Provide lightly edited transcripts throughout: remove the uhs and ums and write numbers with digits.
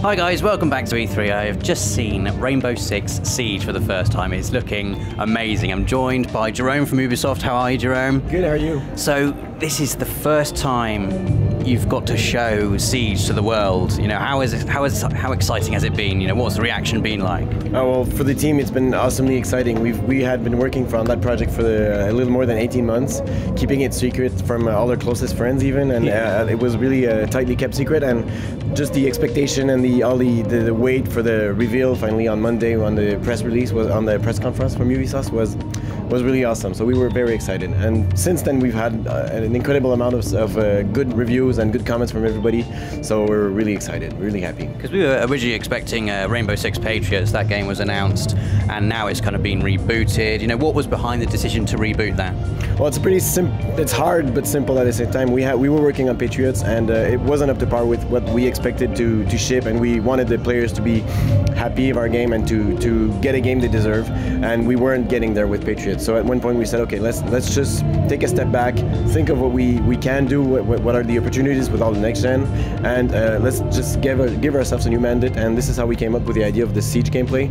Hi guys, welcome back to E3. I have just seen Rainbow Six Siege for the first time. It's looking amazing. I'm joined by Jerome from Ubisoft. How are you, Jerome? Good, how are you? So, this is the first time you've got to show Siege to the world. You know, how exciting has it been? You know, what's the reaction been like? Oh, well, for the team, it's been awesomely exciting. We had been working on that project for a little more than 18 months, keeping it secret from all our closest friends even, and it was really a tightly kept secret, and just the expectation and the wait for the reveal finally on Monday on the press release, was on the press conference from Ubisoft was really awesome. So we were very excited, and since then we've had an incredible amount of good reviews and good comments from everybody. So we're really excited, really happy. Because we were originally expecting Rainbow Six Patriots. That game was announced, and now it's kind of been rebooted. You know, what was behind the decision to reboot that? Well, it's pretty it's hard but simple at the same time. We were working on Patriots, and it wasn't up to par with what we expected to ship, and we wanted the players to be happy of our game and to get a game they deserve, and we weren't getting there with Patriots. So at one point we said, okay, let's just take a step back, think of what we can do, what are the opportunities with all the next gen, and let's just give ourselves a new mandate. And this is how we came up with the idea of the Siege gameplay,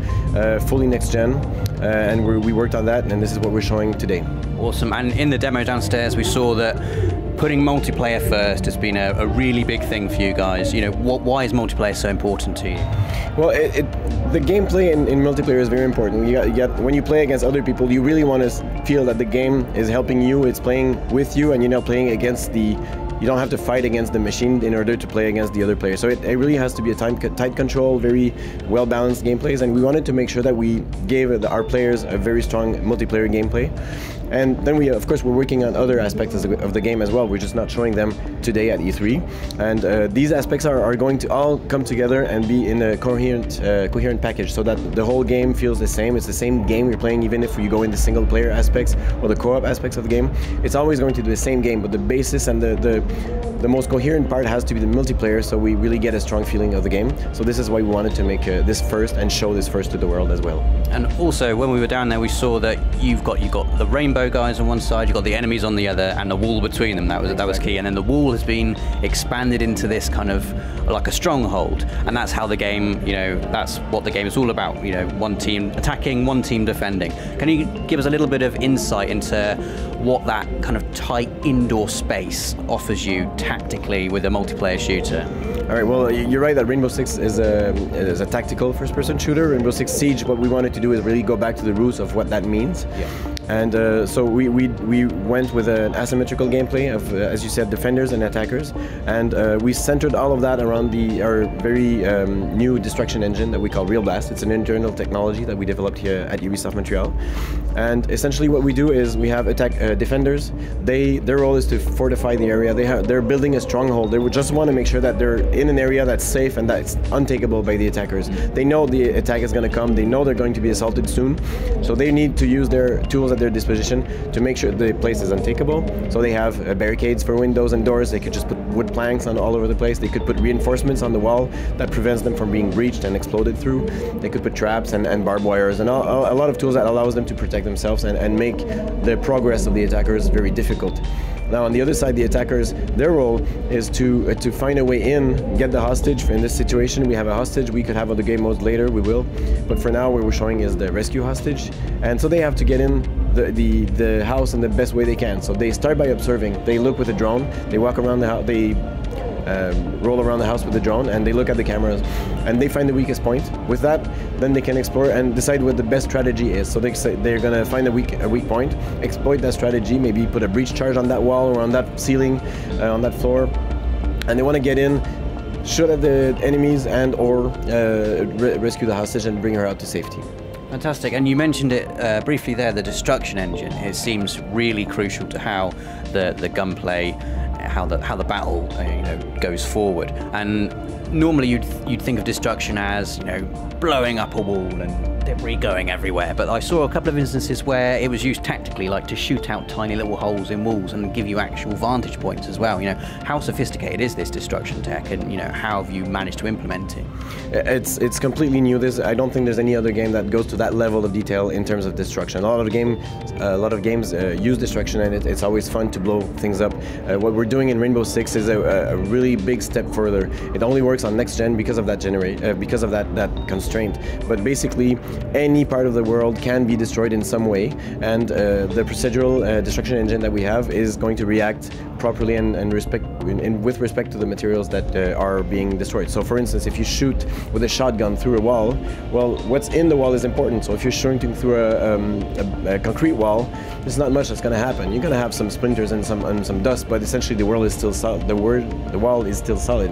fully next gen, and we worked on that, and this is what we're showing today. Awesome. And in the demo downstairs we saw that putting multiplayer first has been a really big thing for you guys. You know, why is multiplayer so important to you? Well, the gameplay in multiplayer is very important. When you play against other people, you really want to feel that the game is helping you, it's playing with you, and you're not playing against you don't have to fight against the machine in order to play against the other player. So it really has to be a tight control, very well-balanced gameplays, and we wanted to make sure that we gave our players a very strong multiplayer gameplay. And then of course, we're working on other aspects of the game as well. We're just not showing them today at E3. And these aspects are going to all come together and be in a coherent package, so that the whole game feels the same. It's the same game you're playing, even if you go into single-player aspects or the co-op aspects of the game. It's always going to be the same game, but the basis and the most coherent part has to be the multiplayer, so we really get a strong feeling of the game. So this is why we wanted to make this first and show this first to the world as well. And also, when we were down there, we saw that you've got the Rainbow guys on one side, you've got the enemies on the other, and the wall between them. That was key. And then the wall has been expanded into this kind of like a stronghold, and that's how the game, you know, that's what the game is all about. You know, one team attacking, one team defending. Can you give us a little bit of insight into what that kind of tight indoor space offers you tactically with a multiplayer shooter? All right, well, you're right that Rainbow Six is a tactical first-person shooter. Rainbow Six Siege, what we wanted to do is really go back to the roots of what that means. Yeah. And so we went with an asymmetrical gameplay of, as you said, defenders and attackers, and we centered all of that around our very new destruction engine that we call Real Blast. It's an internal technology that we developed here at Ubisoft Montreal. And essentially what we do is we have defenders. Their role is to fortify the area. They're building a stronghold. They just want to make sure that they're in an area that's safe and that's untakeable by the attackers. They know the attack is going to come. They know they're going to be assaulted soon. So they need to use their tools at their disposition to make sure the place is untakeable. So they have barricades for windows and doors. They could just put wood planks on all over the place. They could put reinforcements on the wall that prevents them from being breached and exploded through. They could put traps and barbed wires and a lot of tools that allows them to protect themselves and make the progress of the attackers very difficult. Now on the other side, the attackers, their role is to find a way in, get the hostage. In this situation, we have a hostage. We could have other game modes later, we will. But for now, what we're showing is the rescue hostage. And so they have to get in the house in the best way they can. So they start by observing. They look with a drone. They walk around the house. They roll around the house with the drone, and they look at the cameras, and they find the weakest point. With that, then they can explore and decide what the best strategy is. So they're gonna find a weak point, exploit that strategy, maybe put a breach charge on that wall or on that ceiling, on that floor, and they want to get in, shoot at the enemies, and or rescue the hostage and bring her out to safety. Fantastic. And you mentioned it briefly there, the destruction engine. It seems really crucial to how the gunplay, how the battle goes forward. And normally you'd think of destruction as blowing up a wall and debris going everywhere. But I saw a couple of instances where it was used tactically, like to shoot out tiny little holes in walls and give you actual vantage points as well. You know, how sophisticated is this destruction tech, and you know, how have you managed to implement it? It's completely new. I don't think there's any other game that goes to that level of detail in terms of destruction. A lot of games use destruction, and it's always fun to blow things up. What we're doing in Rainbow Six is a really big step further. It only works on next gen because of that that constraint. But basically, any part of the world can be destroyed in some way, and the procedural destruction engine that we have is going to react properly and with respect to the materials that are being destroyed. So, for instance, if you shoot with a shotgun through a wall, well, what's in the wall is important. So, if you're shooting through a concrete wall, there's not much that's going to happen. You're going to have some splinters and some dust, but essentially the wall is still solid. The wall is still solid.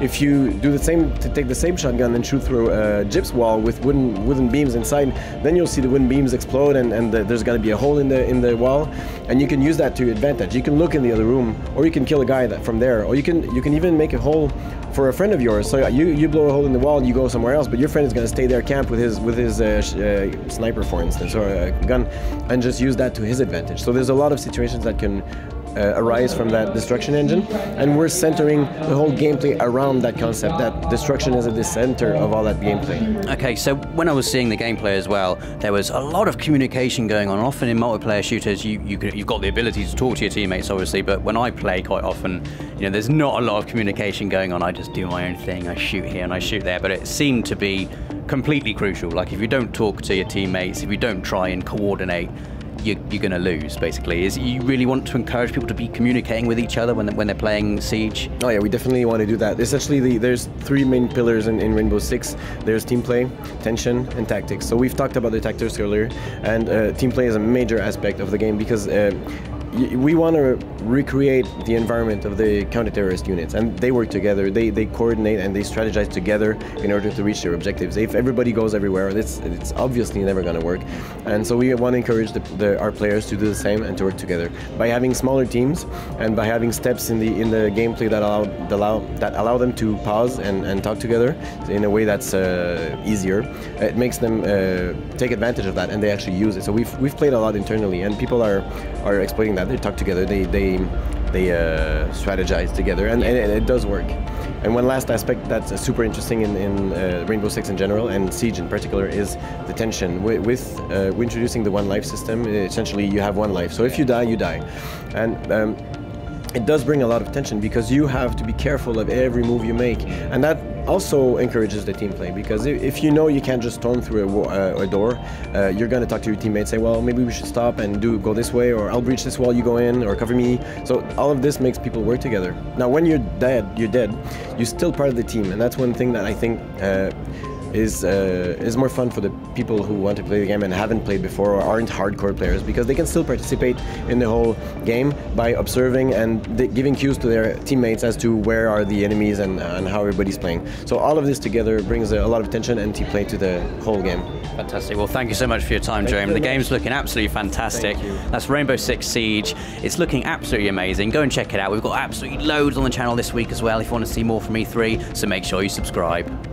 If you do the same, to take the same shotgun and shoot through a gyps wall with wooden beams inside, then you'll see the wooden beams explode, and there's going to be a hole in the wall, and you can use that to your advantage. You can look in the other room, or you can kill a guy from there, or you can even make a hole for a friend of yours. So you blow a hole in the wall and you go somewhere else, but your friend is going to stay there, camp with his sniper, for instance, or a gun, and just use that to his advantage. So there's a lot of situations that can arise from that destruction engine, and we're centering the whole gameplay around that concept, that destruction is at the center of all that gameplay. Okay, so when I was seeing the gameplay as well, there was a lot of communication going on. Often in multiplayer shooters, you've got the ability to talk to your teammates, obviously, but when I play quite often, you know, there's not a lot of communication going on. I just do my own thing, I shoot here and I shoot there, but it seemed to be completely crucial. Like, if you don't talk to your teammates, if you don't try and coordinate, you're going to lose, basically. You really want to encourage people to be communicating with each other when they're playing Siege? Oh yeah, we definitely want to do that. Essentially, there's three main pillars in Rainbow Six. There's team play, tension, and tactics. So we've talked about the tactics earlier, and team play is a major aspect of the game because we want to recreate the environment of the counter-terrorist units, and they work together, they coordinate and they strategize together in order to reach their objectives. If everybody goes everywhere, it's obviously never going to work, and so we want to encourage our players to do the same and to work together by having smaller teams and by having steps in the gameplay that allow them to pause and talk together in a way that's easier. It makes them take advantage of that, and they actually use it. So we've played a lot internally, and people are exploiting that. They talk together, they strategize together, and it does work. And one last aspect that's super interesting in Rainbow Six in general, and Siege in particular, is the tension. With introducing the one life system, essentially you have one life. So if you die, you die. And it does bring a lot of tension because you have to be careful of every move you make. And that also encourages the team play, because if you know you can't just storm through a door, you're going to talk to your teammates, say, well, maybe we should stop and go this way, or I'll breach this wall, you go in, or cover me. So all of this makes people work together. Now, when you're dead, you're still part of the team, and that's one thing that I think is more fun for the people who want to play the game and haven't played before or aren't hardcore players, because they can still participate in the whole game by observing and giving cues to their teammates as to where are the enemies and how everybody's playing. So all of this together brings a lot of tension and team play to the whole game. Fantastic. Well, thank you so much for your time, Jeremy. The game's looking absolutely fantastic. That's Rainbow Six Siege. It's looking absolutely amazing. Go and check it out. We've got absolutely loads on the channel this week as well if you want to see more from E3, so make sure you subscribe.